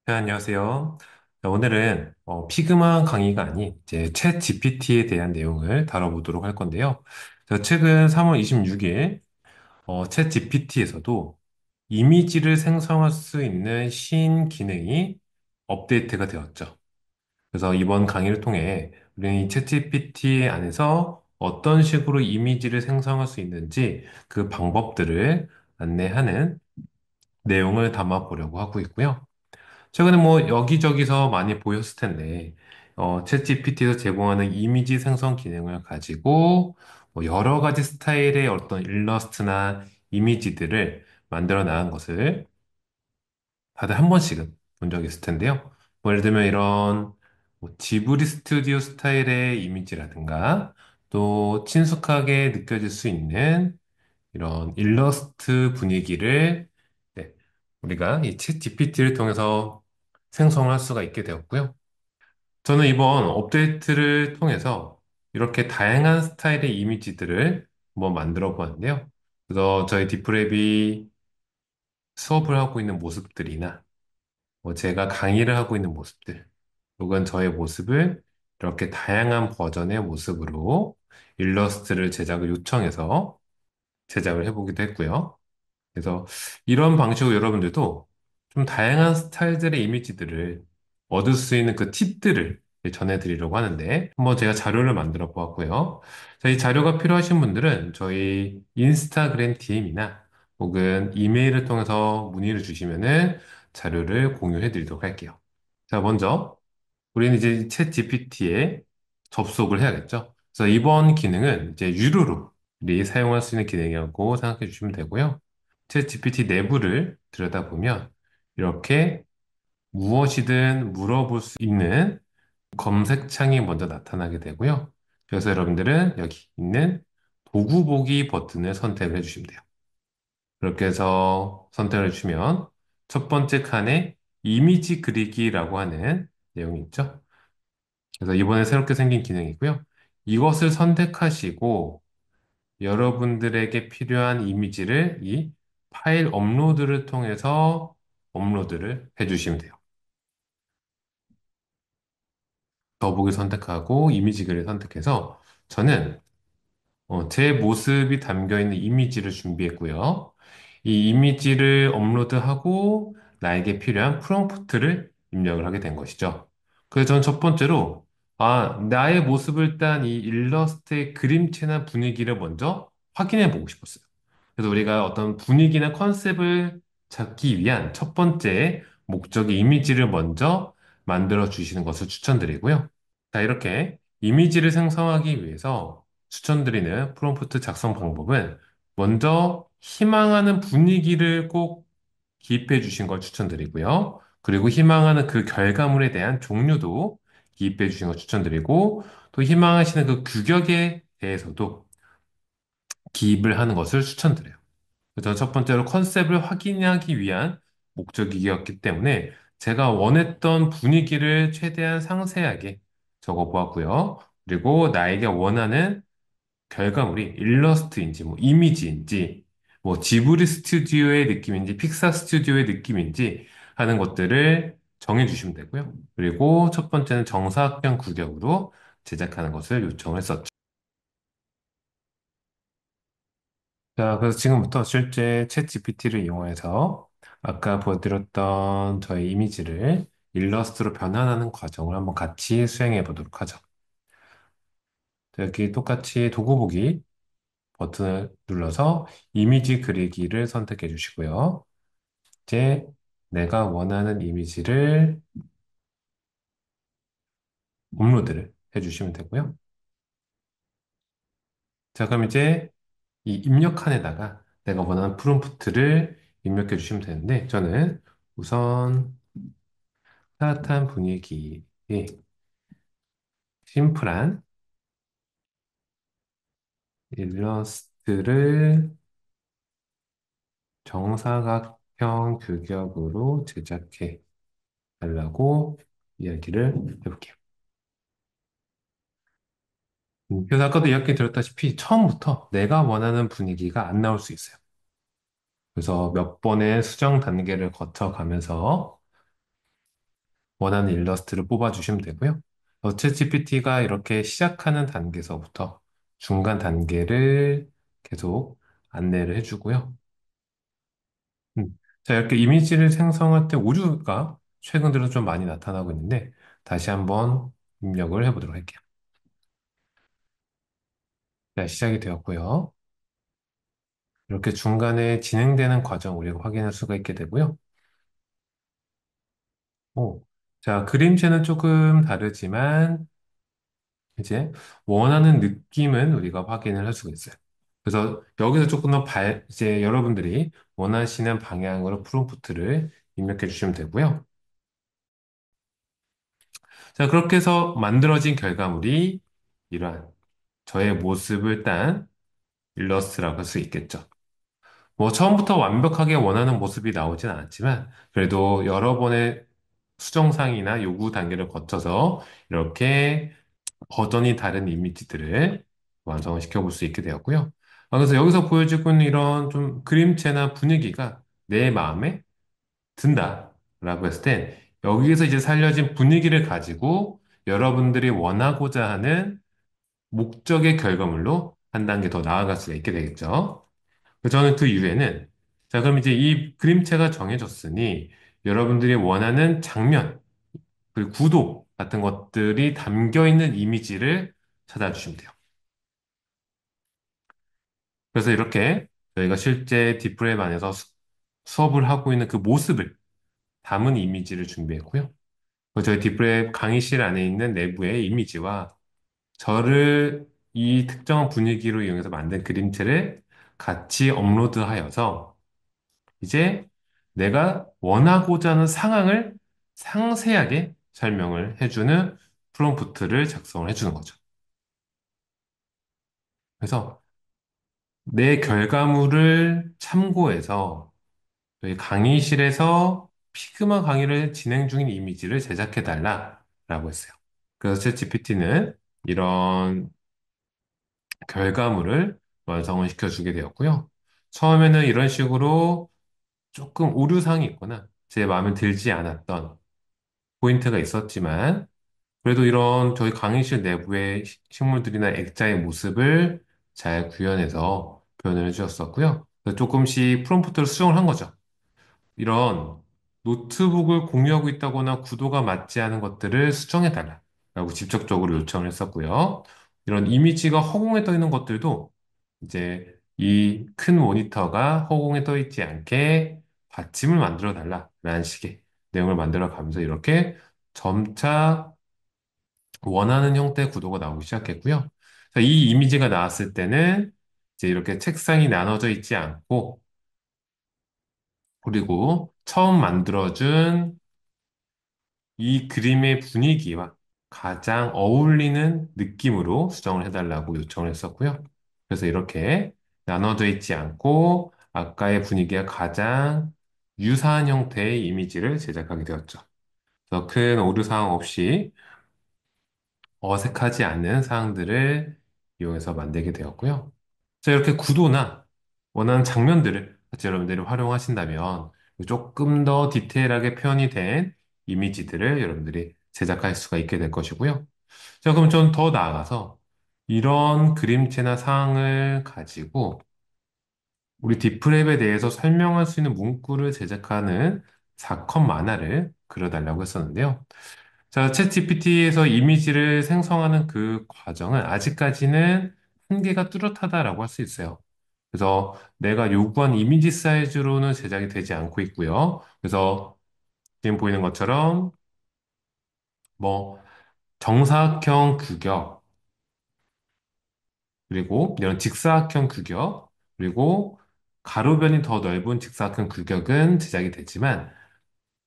네, 안녕하세요. 자, 오늘은 피그마 강의가 아닌 이제 챗 GPT에 대한 내용을 다뤄보도록 할 건데요. 최근 3월 26일 챗 GPT에서도 이미지를 생성할 수 있는 신기능이 업데이트가 되었죠. 그래서 이번 강의를 통해 우리는 이 챗 GPT 안에서 어떤 식으로 이미지를 생성할 수 있는지 그 방법들을 안내하는 내용을 담아 보려고 하고 있고요. 최근에 뭐 여기저기서 많이 보였을 텐데, 챗GPT에서 제공하는 이미지 생성 기능을 가지고 뭐 여러 가지 스타일의 어떤 일러스트나 이미지들을 만들어 나간 것을 다들 한 번씩은 본 적이 있을 텐데요. 뭐 예를 들면 이런 뭐 지브리 스튜디오 스타일의 이미지라든가 또 친숙하게 느껴질 수 있는 이런 일러스트 분위기를 네, 우리가 이 챗 GPT를 통해서 생성할 수가 있게 되었고요. 저는 이번 업데이트를 통해서 이렇게 다양한 스타일의 이미지들을 한번 만들어 보았는데요. 그래서 저희 디프랩이 수업을 하고 있는 모습들이나 뭐 제가 강의를 하고 있는 모습들, 혹은 저의 모습을 이렇게 다양한 버전의 모습으로 일러스트를 제작을 요청해서 제작을 해보기도 했고요. 그래서 이런 방식으로 여러분들도 좀 다양한 스타일들의 이미지들을 얻을 수 있는 그 팁들을 전해드리려고 하는데 한번 제가 자료를 만들어 보았고요. 자, 이 자료가 필요하신 분들은 저희 인스타그램 DM이나 혹은 이메일을 통해서 문의를 주시면은 자료를 공유해 드리도록 할게요. 자, 먼저 우리는 이제 챗 GPT에 접속을 해야겠죠. 그래서 이번 기능은 이제 유료로 우리 사용할 수 있는 기능이라고 생각해 주시면 되고요. 챗 GPT 내부를 들여다보면 이렇게 무엇이든 물어볼 수 있는 검색창이 먼저 나타나게 되고요. 그래서 여러분들은 여기 있는 도구 보기 버튼을 선택을 해주시면 돼요. 그렇게 해서 선택을 해주시면 첫 번째 칸에 이미지 그리기라고 하는 내용이 있죠. 그래서 이번에 새롭게 생긴 기능이고요. 이것을 선택하시고 여러분들에게 필요한 이미지를 이 파일 업로드를 통해서 업로드를 해주시면 돼요. 더보기 선택하고 이미지 글을 선택해서 저는 제 모습이 담겨 있는 이미지를 준비했고요. 이 이미지를 업로드하고 나에게 필요한 프롬프트를 입력을 하게 된 것이죠. 그래서 저는 첫 번째로 나의 모습을 딴 이 일러스트의 그림체나 분위기를 먼저 확인해 보고 싶었어요. 그래서 우리가 어떤 분위기나 컨셉을 잡기 위한 첫 번째 목적의 이미지를 먼저 만들어 주시는 것을 추천드리고요. 자, 이렇게 이미지를 생성하기 위해서 추천드리는 프롬프트 작성 방법은 먼저 희망하는 분위기를 꼭 기입해 주신 걸 추천드리고요. 그리고 희망하는 그 결과물에 대한 종류도 기입해 주신 걸 추천드리고 또 희망하시는 그 규격에 대해서도 기입을 하는 것을 추천드려요. 그래서 첫 번째로 컨셉을 확인하기 위한 목적이었기 때문에 제가 원했던 분위기를 최대한 상세하게 적어 보았고요. 그리고 나에게 원하는 결과물이 일러스트인지 뭐 이미지인지 뭐 지브리 스튜디오의 느낌인지 픽사 스튜디오의 느낌인지 하는 것들을 정해 주시면 되고요. 그리고 첫 번째는 정사각형 구격으로 제작하는 것을 요청을 했었죠. 자, 그래서 지금부터 실제 챗 GPT를 이용해서 아까 보여드렸던 저의 이미지를 일러스트로 변환하는 과정을 한번 같이 수행해 보도록 하죠. 자, 여기 똑같이 도구 보기 버튼을 눌러서 이미지 그리기를 선택해 주시고요. 이제 내가 원하는 이미지를 업로드를 해 주시면 되고요. 자, 그럼 이제 이 입력칸에다가 내가 원하는 프롬프트를 입력해 주시면 되는데 저는 우선 따뜻한 분위기의 심플한 일러스트를 정사각형 규격으로 제작해 달라고 이야기를 해볼게요. 그래서 아까도 이야기 드렸다시피 처음부터 내가 원하는 분위기가 안 나올 수 있어요. 그래서 몇 번의 수정 단계를 거쳐가면서 원하는 일러스트를 뽑아주시면 되고요. 챗GPT가 이렇게 시작하는 단계에서부터 중간 단계를 계속 안내를 해주고요. 자, 이렇게 이미지를 생성할 때 오류가 최근 들어 좀 많이 나타나고 있는데 다시 한번 입력을 해보도록 할게요. 자, 시작이 되었고요. 이렇게 중간에 진행되는 과정 우리가 확인할 수가 있게 되고요. 오, 자, 그림체는 조금 다르지만 이제 원하는 느낌은 우리가 확인을 할 수가 있어요. 그래서 여기서 조금 더 이제 여러분들이 원하시는 방향으로 프롬프트를 입력해 주시면 되고요. 자, 그렇게 해서 만들어진 결과물이 이러한 저의 모습을 딴 일러스트라고 할 수 있겠죠. 뭐 처음부터 완벽하게 원하는 모습이 나오진 않았지만 그래도 여러 번의 수정상이나 요구 단계를 거쳐서 이렇게 버전이 다른 이미지들을 완성을 시켜볼 수 있게 되었고요. 그래서 여기서 보여지고 있는 이런 좀 그림체나 분위기가 내 마음에 든다라고 했을 때 여기에서 이제 살려진 분위기를 가지고 여러분들이 원하고자 하는 목적의 결과물로 한 단계 더 나아갈 수가 있게 되겠죠. 그래서 저는 그 이후에는 자, 그럼 이제 이 그림체가 정해졌으니 여러분들이 원하는 장면, 그 구도 같은 것들이 담겨 있는 이미지를 찾아주시면 돼요. 그래서 이렇게 저희가 실제 디프랩 안에서 수업을 하고 있는 그 모습을 담은 이미지를 준비했고요. 그리고 저희 디프랩 강의실 안에 있는 내부의 이미지와 저를 이 특정한 분위기로 이용해서 만든 그림체를 같이 업로드하여서 이제 내가 원하고자 하는 상황을 상세하게 설명을 해주는 프롬프트를 작성을 해주는 거죠. 그래서 내 결과물을 참고해서 저희 강의실에서 피그마 강의를 진행 중인 이미지를 제작해달라라고 했어요. 그래서 챗GPT는 이런 결과물을 완성을 시켜주게 되었고요. 처음에는 이런 식으로 조금 오류사항이 있거나 제 마음에 들지 않았던 포인트가 있었지만 그래도 이런 저희 강의실 내부의 식물들이나 액자의 모습을 잘 구현해서 표현을 해주셨었고요. 그래서 조금씩 프롬프트를 수정을 한 거죠. 이런 노트북을 공유하고 있다거나 구도가 맞지 않은 것들을 수정해달라고 직접적으로 요청을 했었고요. 이런 이미지가 허공에 떠 있는 것들도 이제 이 큰 모니터가 허공에 떠 있지 않게 받침을 만들어 달라라는 식의 내용을 만들어 가면서 이렇게 점차 원하는 형태의 구도가 나오기 시작했고요. 자, 이 이미지가 나왔을 때는 이제 이렇게 책상이 나눠져 있지 않고 그리고 처음 만들어준 이 그림의 분위기와 가장 어울리는 느낌으로 수정을 해달라고 요청을 했었고요. 그래서 이렇게 나눠져 있지 않고 아까의 분위기와 가장 유사한 형태의 이미지를 제작하게 되었죠. 그래서 큰 오류사항 없이 어색하지 않는 사항들을 이용해서 만들게 되었고요. 자, 이렇게 구도나 원하는 장면들을 같이 여러분들이 활용하신다면 조금 더 디테일하게 표현이 된 이미지들을 여러분들이 제작할 수가 있게 될 것이고요. 자, 그럼 좀 더 나아가서 이런 그림체나 상황을 가지고 우리 디프랩에 대해서 설명할 수 있는 문구를 제작하는 사컷 만화를 그려달라고 했었는데요. 자, 챗GPT에서 이미지를 생성하는 그 과정은 아직까지는 한계가 뚜렷하다라고 할 수 있어요. 그래서 내가 요구한 이미지 사이즈로는 제작이 되지 않고 있고요. 그래서 지금 보이는 것처럼 뭐 정사각형 규격, 그리고 이런 직사각형 규격, 그리고 가로변이 더 넓은 직사각형 규격은 제작이 됐지만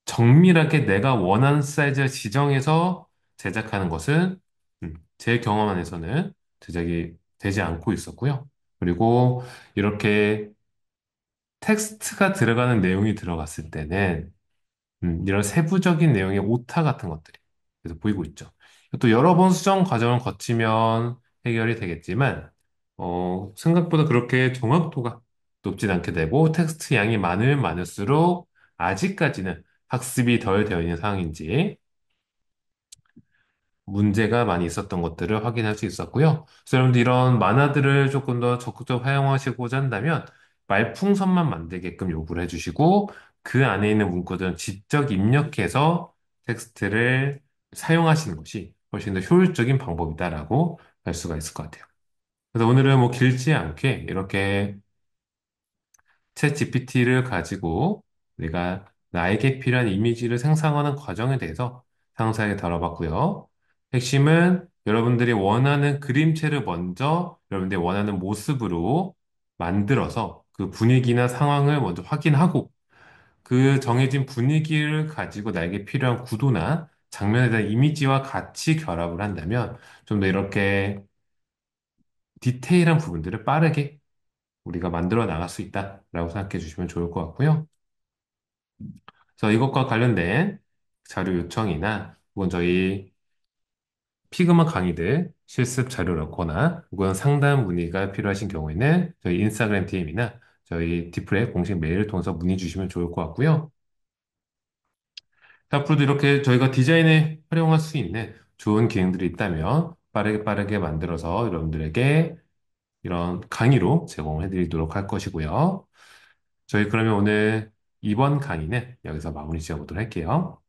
정밀하게 내가 원하는 사이즈를 지정해서 제작하는 것은 제 경험 안에서는 제작이 되지 않고 있었고요. 그리고 이렇게 텍스트가 들어가는 내용이 들어갔을 때는 이런 세부적인 내용의 오타 같은 것들이 그래서 보이고 있죠. 또 여러 번 수정 과정을 거치면 해결이 되겠지만 생각보다 그렇게 정확도가 높진 않게 되고 텍스트 양이 많으면 많을수록 아직까지는 학습이 덜 되어 있는 상황인지 문제가 많이 있었던 것들을 확인할 수 있었고요. 그래서 여러분들 이런 만화들을 조금 더 적극적으로 활용하시고자 한다면 말풍선만 만들게끔 요구를 해주시고 그 안에 있는 문구들은 직접 입력해서 텍스트를 사용하시는 것이 훨씬 더 효율적인 방법이다라고 할 수가 있을 것 같아요. 그래서 오늘은 뭐 길지 않게 이렇게 챗 GPT를 가지고 내가 나에게 필요한 이미지를 생성하는 과정에 대해서 상세하게 다뤄봤고요. 핵심은 여러분들이 원하는 그림체를 먼저 여러분들이 원하는 모습으로 만들어서 그 분위기나 상황을 먼저 확인하고 그 정해진 분위기를 가지고 나에게 필요한 구도나 장면에 대한 이미지와 같이 결합을 한다면 좀 더 이렇게 디테일한 부분들을 빠르게 우리가 만들어 나갈 수 있다라고 생각해 주시면 좋을 것 같고요. 그래서 이것과 관련된 자료 요청이나 혹은 저희 피그마 강의들 실습 자료라거나 혹은 상담 문의가 필요하신 경우에는 저희 인스타그램 DM이나 저희 디플의 공식 메일을 통해서 문의 주시면 좋을 것 같고요. 앞으로도 이렇게 저희가 디자인에 활용할 수 있는 좋은 기능들이 있다면 빠르게 빠르게 만들어서 여러분들에게 이런 강의로 제공해 드리도록 할 것이고요. 저희 그러면 오늘 이번 강의는 여기서 마무리 지어보도록 할게요.